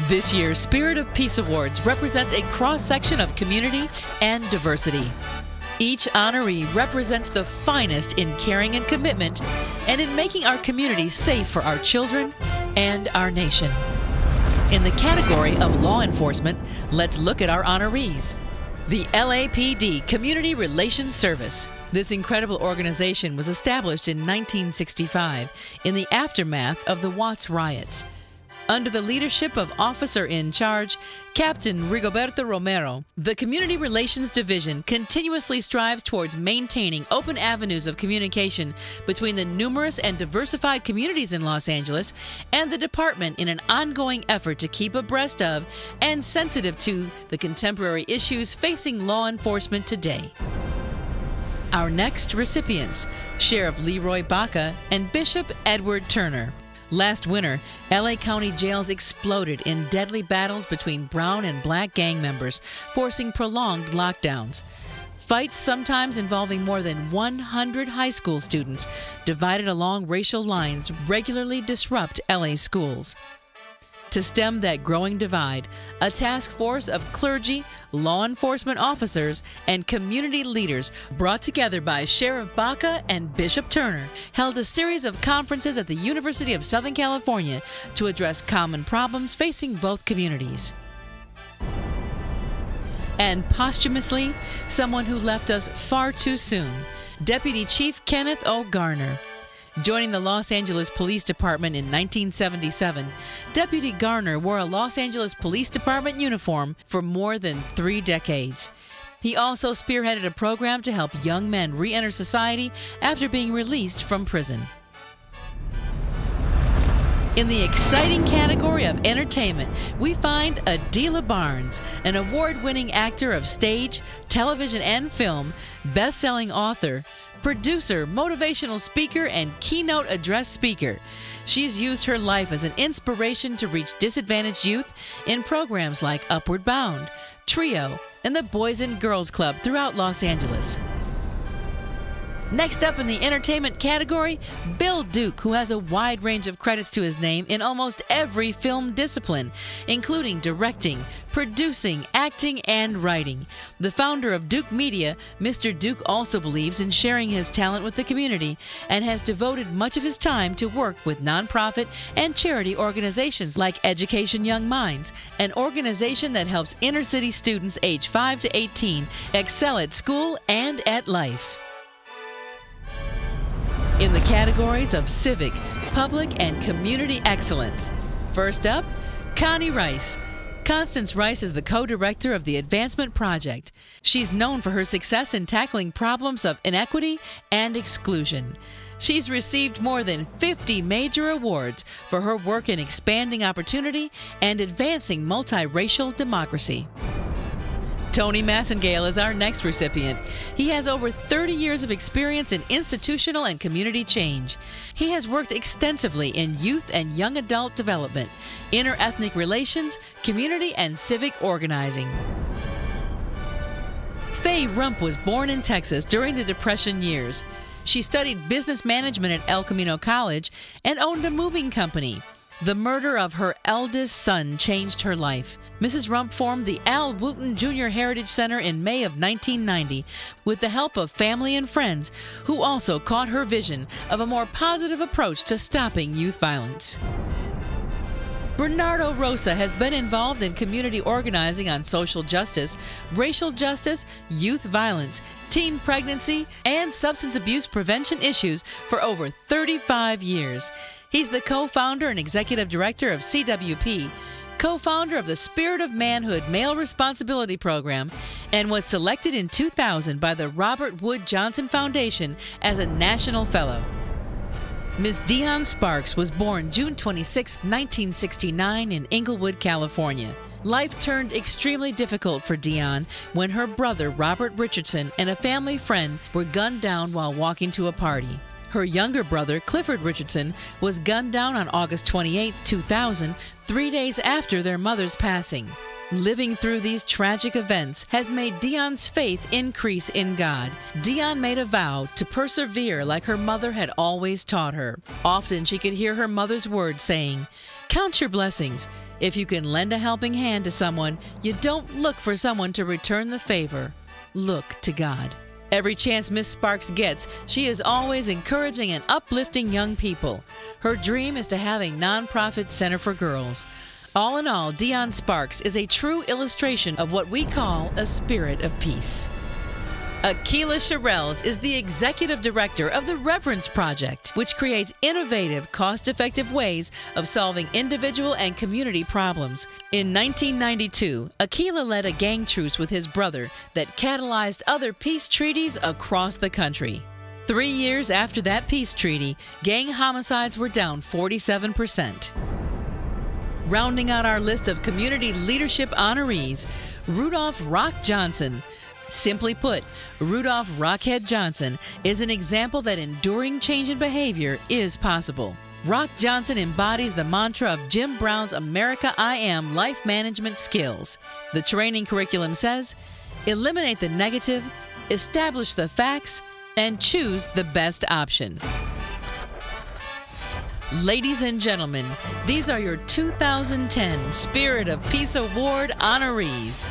This year's Spirit of Peace Awards represents a cross-section of community and diversity. Each honoree represents the finest in caring and commitment and in making our community safe for our children and our nation. In the category of law enforcement, let's look at our honorees. The LAPD Community Relations Service. This incredible organization was established in 1965 in the aftermath of the Watts riots. Under the leadership of Officer in Charge, Captain Rigoberto Romero, the Community Relations Division continuously strives towards maintaining open avenues of communication between the numerous and diversified communities in Los Angeles and the department in an ongoing effort to keep abreast of and sensitive to the contemporary issues facing law enforcement today. Our next recipients, Sheriff Leroy Baca and Bishop Edward Turner. Last winter, LA County jails exploded in deadly battles between brown and black gang members, forcing prolonged lockdowns. Fights, sometimes involving more than 100 high school students, divided along racial lines, regularly disrupt LA schools. To stem that growing divide, a task force of clergy, law enforcement officers, and community leaders brought together by Sheriff Baca and Bishop Turner held a series of conferences at the University of Southern California to address common problems facing both communities. And posthumously, someone who left us far too soon, Deputy Chief Kenneth O. Garner. Joining the Los Angeles Police Department in 1977, Deputy Garner wore a Los Angeles Police Department uniform for more than 3 decades. He also spearheaded a program to help young men re-enter society after being released from prison. In the exciting category of entertainment, we find Adela Barnes, an award-winning actor of stage, television, and film, best-selling author, producer, motivational speaker, and keynote address speaker. She's used her life as an inspiration to reach disadvantaged youth in programs like Upward Bound, Trio, and the Boys and Girls Club throughout Los Angeles. Next up in the entertainment category, Bill Duke, who has a wide range of credits to his name in almost every film discipline, including directing, producing, acting, and writing. The founder of Duke Media, Mr. Duke also believes in sharing his talent with the community and has devoted much of his time to work with nonprofit and charity organizations like Education Young Minds, an organization that helps inner-city students age 5 to 18 excel at school and at life. In the categories of civic, public, and community excellence. First up, Connie Rice. Constance Rice is the co-director of the Advancement Project. She's known for her success in tackling problems of inequity and exclusion. She's received more than 50 major awards for her work in expanding opportunity and advancing multiracial democracy. Tony Massengale is our next recipient. He has over 30 years of experience in institutional and community change. He has worked extensively in youth and young adult development, interethnic relations, community, and civic organizing. Faye Rump was born in Texas during the Depression years. She studied business management at El Camino College and owned a moving company. The murder of her eldest son changed her life. Mrs. Rump formed the Al Wooten Jr. Heritage Center in May of 1990 with the help of family and friends who also caught her vision of a more positive approach to stopping youth violence. Bernardo Rosa has been involved in community organizing on social justice, racial justice, youth violence, teen pregnancy, and substance abuse prevention issues for over 35 years. He's the co-founder and executive director of CWP, co-founder of the Spirit of Manhood Male Responsibility Program, and was selected in 2000 by the Robert Wood Johnson Foundation as a National Fellow. Ms. Dion Sparks was born June 26, 1969 in Inglewood, California. Life turned extremely difficult for Dion when her brother Robert Richardson and a family friend were gunned down while walking to a party. Her younger brother, Clifford Richardson, was gunned down on August 28, 2000, 3 days after their mother's passing. Living through these tragic events has made Dion's faith increase in God. Dion made a vow to persevere like her mother had always taught her. Often she could hear her mother's words saying, "Count your blessings. If you can lend a helping hand to someone, you don't look for someone to return the favor. Look to God. Every chance Miss Sparks gets, she is always encouraging and uplifting young people. Her dream is to have a nonprofit center for girls. All in all, Dion Sparks is a true illustration of what we call a spirit of peace. Akila Sherrills is the executive director of the Reverence Project, which creates innovative, cost-effective ways of solving individual and community problems. In 1992, Akila led a gang truce with his brother that catalyzed other peace treaties across the country. 3 years after that peace treaty, gang homicides were down 47%. Rounding out our list of community leadership honorees, Rudolph Rock Johnson. Simply put, Rudolph Rockhead Johnson is an example that enduring change in behavior is possible. Rock Johnson embodies the mantra of Jim Brown's America I Am life management skills. The training curriculum says, eliminate the negative, establish the facts, and choose the best option. Ladies and gentlemen, these are your 2010 Spirit of Peace Award honorees.